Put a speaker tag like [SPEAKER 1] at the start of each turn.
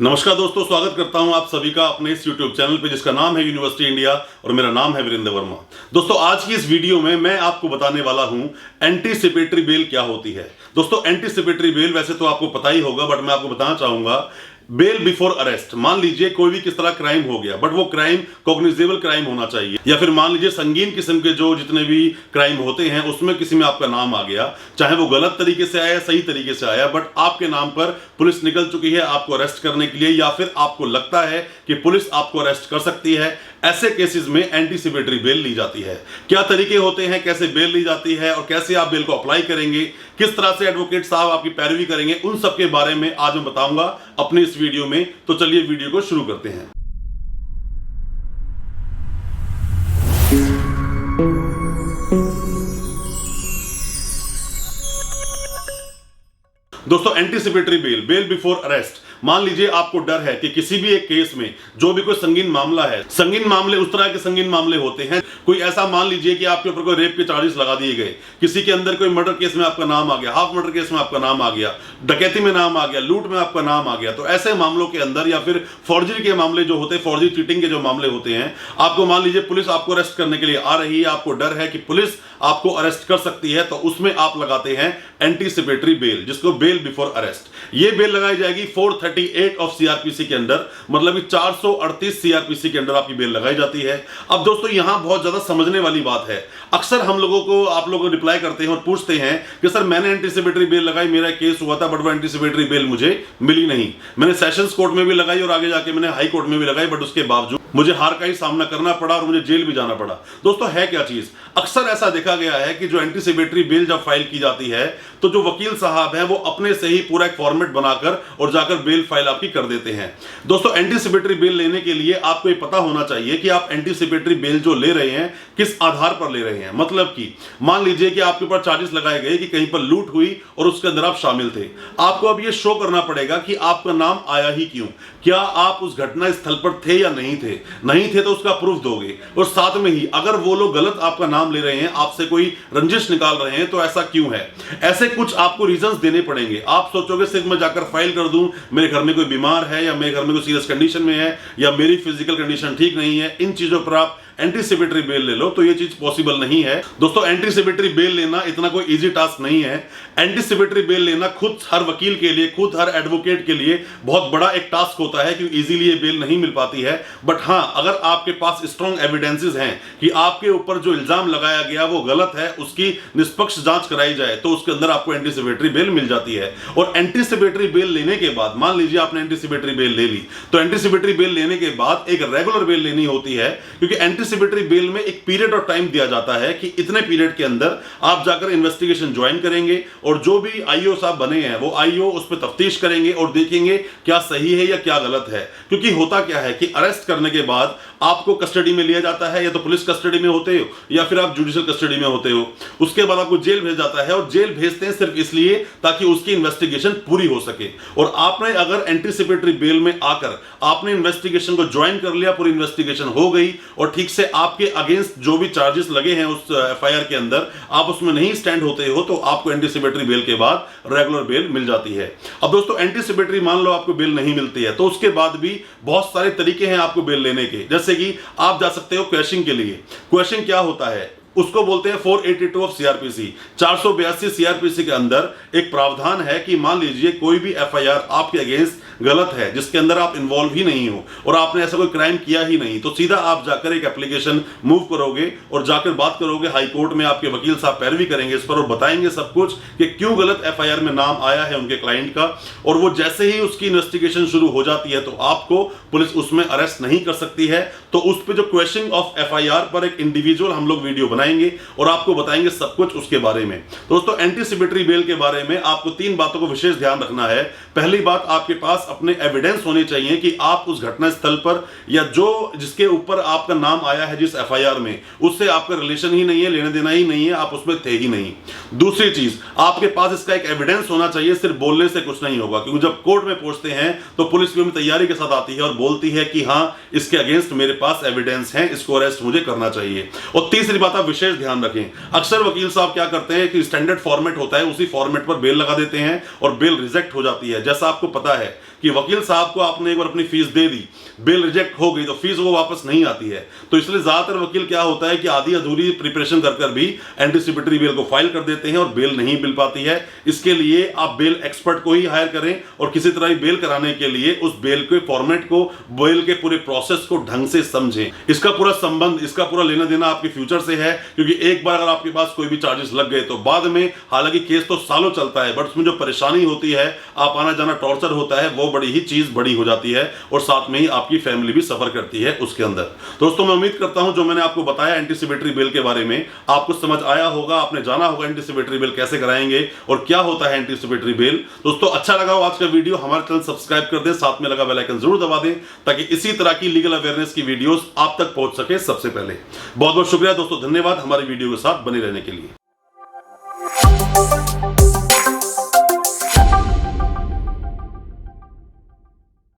[SPEAKER 1] नमस्कार दोस्तों, स्वागत करता हूं आप सभी का अपने इस YouTube चैनल पे जिसका नाम है यूनिवर्सिटी इंडिया और मेरा नाम है वीरेंद्र वर्मा। दोस्तों, आज की इस वीडियो में मैं आपको बताने वाला हूं एंटीसिपेटरी बेल क्या होती है। दोस्तों, एंटीसिपेटरी बेल वैसे तो आपको पता ही होगा, बट मैं आपको बताना चाहूंगा बेल बिफोर अरेस्ट। मान लीजिए कोई भी किस तरह क्राइम हो गया, बट वो क्राइम कॉग्निजेबल क्राइम होना चाहिए, या फिर मान लीजिए संगीन किस्म के जो जितने भी क्राइम होते हैं उसमें किसी में आपका नाम आ गया, चाहे वो गलत तरीके से आया सही तरीके से आया, बट आपके नाम पर पुलिस निकल चुकी है आपको अरेस्ट करने के लिए, या फिर आपको लगता है कि पुलिस आपको अरेस्ट कर सकती है। ऐसे केसेस में एंटीसिपेटरी बेल ली जाती है। क्या तरीके होते हैं, कैसे बेल ली जाती है और कैसे आप बेल को अप्लाई करेंगे, किस तरह से एडवोकेट साहब आपकी पैरवी करेंगे, उन सब के बारे में आज मैं बताऊंगा अपने इस वीडियो में। तो चलिए वीडियो को शुरू करते हैं। दोस्तों, एंटीसिपेटरी बेल बिफोर अरेस्ट। मान लीजिए आपको डर है कि किसी भी एक केस में जो भी कोई संगीन मामला है, संगीन मामले उस तरह के संगीन मामले होते हैं, कोई ऐसा मान लीजिए कि आपके ऊपर कोई रेप के चार्जेस लगा दिए गए, किसी के अंदर कोई मर्डर केस में आपका नाम आ गया, हाफ मर्डर केस में आपका नाम आ गया, डकैती में नाम आ गया, लूट में आपका नाम आ गया, तो ऐसे मामलों के अंदर, या फिर फॉर्जरी के मामले जो होते हैं, फॉर्जरी चीटिंग के जो मामले होते हैं, आपको मान लीजिए पुलिस आपको अरेस्ट करने के लिए आ रही है, आपको डर है कि पुलिस आपको अरेस्ट कर सकती है, तो उसमें आप लगाते हैं एंटीसिपेटरी बेल, जिसको बेल बिफोर अरेस्ट। ये बेल लगाई जाएगी 438 ऑफ सीआरपीसी के अंदर, मतलब कि 438 सीआरपीसी के अंदर आपकी बेल लगाई जाती है। अब दोस्तों, यहां बहुत ज्यादा समझने वाली बात है। अक्सर हम लोगों को, आप लोगों को रिप्लाई करते हैं और पूछते हैं कि सर मैंने एंटीसिपेटरी बेल लगाई, मेरा केस हुआ था, बट वो एंटीसिपेटरी बेल मुझे मिली नहीं। मैंने सेशंस कोर्ट में भी लगाई और आगे जाके मैंने हाई कोर्ट में भी लगाई, बट उसके बावजूद मुझे हार का ही सामना करना पड़ा और मुझे जेल भी जाना पड़ा। दोस्तों, है क्या चीज, अक्सर ऐसा देखा गया है कि जो एंटीसिपेटरी बेल जब फाइल की जाती है तो जो वकील साहब हैं वो अपने से ही पूरा एक फॉर्मेट बनाकर और जाकर बेल फाइल आपकी कर देते हैं। दोस्तों, एंटीसिपेटरी बेल लेने के लिए आपको ये पता होना चाहिए कि आप एंटीसिपेटरी बेल जो ले रहे हैं किस आधार पर ले रहे हैं। मतलब कि मान लीजिए कि आपके ऊपर चार्जेस लगाए गए कि कहीं पर लूट हुई और उसके अंदर आप शामिल थे, आपको अब ये शो करना पड़ेगा कि आपका नाम आया ही क्यों, क्या आप उस घटना स्थल पर थे या नहीं थे। नहीं थे तो उसका प्रूफ दोगे, और साथ में ही अगर वो लोग गलत आपका नाम ले रहे हैं, आपसे कोई रंजिश निकाल रहे हैं, तो ऐसा क्यों है, ऐसे कुछ आपको रीजंस देने पड़ेंगे। आप सोचोगे सिर्फ मैं जाकर फाइल कर दूं, मेरे घर में कोई बीमार है, या मेरे घर में कोई सीरियस कंडीशन में है, या मेरी फिजिकल कंडीशन ठीक नहीं है, इन चीजों पर आप एंटीसिपेटरी बेल ले लो, तो ये चीज पॉसिबल नहीं है। दोस्तों, एंटीसिपेटरी बेल लेना इतना कोई इजी टास्क नहीं है। एंटीसिपेटरी बेल लेना खुद हर वकील के लिए, खुद हर एडवोकेट के लिए बहुत बड़ा एक टास्क होता है, क्योंकि इजीली ये बेल नहीं मिल पाती है। बट हां, अगर आपके पास स्ट्रॉन्ग एविडेंसेस हैं कि आपके ऊपर जो इल्जाम लगाया गया वो गलत है, उसकी निष्पक्ष जांच कराई जाए, तो उसके अंदर आपको एंटीसिपेटरी बेल मिल जाती है। और एंटीसिपेटरी बेल लेने के बाद, मान लीजिए आपने एंटीसिपेटरी बेल ले ली, तो एंटीसिपेटरी बेल लेने के बाद एक रेगुलर बेल लेनी होती है, क्योंकि एंटीसिपेटरी बेल में एक पीरियड और टाइम दिया जाता है कि इतने पीरियड के अंदर आप जाकर इन्वेस्टिगेशन ज्वाइन करेंगे, और जो भी आईओ साहब बने हैं वो आईओ उस पर तफ्तीश करेंगे और देखेंगे क्या सही है या क्या गलत है। क्योंकि होता क्या है कि अरेस्ट करने के बाद आपको कस्टडी में लिया जाता है, या तो पुलिस कस्टडी में होते हो या फिर आप जुडिशियल कस्टडी में होते हो। उसके बाद आपको जेल भेज जाता है, और जेल भेजते हैं सिर्फ इसलिए ताकि उसकी इन्वेस्टिगेशन पूरी हो सके। और आपने अगर एंटीसिपेटरी बेल में आकर आपने इन्वेस्टिगेशन को ज्वाइन कर लिया, पूरी इन्वेस्टिगेशन हो गई और ठीक से आपके अगेंस्ट जो भी चार्जेस लगे हैं उस एफआईआर के अंदर आप उसमें नहीं स्टैंड होते हो, तो आपको एंटीसिपेटरी बेल के बाद रेगुलर बेल मिल जाती है। अब दोस्तों, एंटीसिपेटरी मान लो आपको बेल नहीं मिलती है, तो उसके बाद भी बहुत सारे तरीके हैं आपको बेल लेने के। जैसे कि आप जा सकते हो क्वेश्चन के लिए। क्वेश्चन क्या होता है, उसको बोलते हैं 482 ऑफ सीआरपीसी। 482 सीआरपीसी के अंदर एक प्रावधान है कि मान लीजिए कोई भी एफआईआर आपके अगेंस्ट गलत है, जिसके अंदर आप इन्वॉल्व ही नहीं हो और आपने ऐसा कोई क्राइम किया ही नहीं, तो सीधा आप जाकर एक एप्लीकेशन मूव करोगे और जाकर बात करोगे हाई कोर्ट में। आपके वकील साहब पैरवी करेंगे इस पर और बताएंगे सब कुछ कि क्यों गलत एफआईआर में नाम आया है उनके क्लाइंट का। और वो जैसे ही उसकी इन्वेस्टिगेशन शुरू हो जाती है, तो आपको पुलिस उसमें अरेस्ट नहीं कर सकती है। तो उस पर जो क्वेश्चन ऑफ एफआईआर पर एक इंडिविजुअल हम लोग वीडियो बनाएंगे और आपको बताएंगे सब कुछ उसके बारे में। दोस्तों, एंटीसिपेटरी बेल के बारे में आपको 3 बातों को विशेष ध्यान रखना है। पहली बात, आपके पास अपने एविडेंस होने चाहिए कि आप उस घटना स्थल पर, या जो जिसके ऊपर आपका नाम आया है जिस एफआईआर में, उससे आपका रिलेशन ही नहीं है, लेना देना ही नहीं है, आप उसमें थे ही नहीं। दूसरी चीज, आपके पास इसका एक एविडेंस होना चाहिए, सिर्फ बोलने से कुछ नहीं होगा, क्योंकि जब कोर्ट में पहुंचते हैं तो पुलिस भी तैयारी के साथ आती है और बोलती है कि हां, इसके अगेंस्ट मेरे पास एविडेंस है, इसको अरेस्ट मुझे करना चाहिए। और तीसरी बात आप विशेष ध्यान रखें, अक्सर वकील साहब क्या करते हैं कि स्टैंडर्ड फॉर्मेट होता है, उसी फॉर्मेट पर बेल लगा देते हैं और बेल रिजेक्ट हो जाती है। जैसा आपको पता है कि वकील साहब को आपने एक बार अपनी फीस दे दी, बेल रिजेक्ट हो गई तो फीस वो वापस नहीं आती है। तो इसलिए ज्यादातर वकील क्या होता है कि आधी अधूरी प्रिपरेशन कर भी एंटीसिपेटरी बेल को फाइल कर देते हैं और बेल नहीं मिल पाती है। इसके लिए आप बेल एक्सपर्ट को ही हायर करें और किसी तरह बेल कराने के लिए उस बेल के फॉर्मेट को, बेल के पूरे प्रोसेस को ढंग से समझें। इसका पूरा संबंध, इसका पूरा लेना देना आपके फ्यूचर से है, क्योंकि एक बार अगर आपके पास कोई भी चार्जेस लग गए तो बाद में, हालांकि केस तो सालों चलता है, बट उसमें जो परेशानी होती है, आप आना जाना टॉर्चर होता है, वो बड़ी ही चीज बड़ी हो जाती है और साथ में ही आपकी फैमिली भी सफर करती है उसके अंदर। दोस्तों मैं उम्मीद करता हूं जो मैंने आपको बताया एंटीसिपेटरी बेल के बारे में आपको समझ आया होगा, आपने जाना होगा एंटीसिपेटरी बेल कैसे कराएंगे और क्या होता है एंटीसिपेटरी बेल। दोस्तों अच्छा लगा हो आज का वीडियो, हमारे चैनल सब्सक्राइब कर दें, साथ में लगा बेल आइकन जरूर दबा दें ताकि इसी तरह की लीगल अवेयरनेस की वीडियोस आप तक पहुंच सके सबसे पहले। बहुत बहुत शुक्रिया दोस्तों, धन्यवाद हमारी वीडियो के साथ बने रहने के लिए।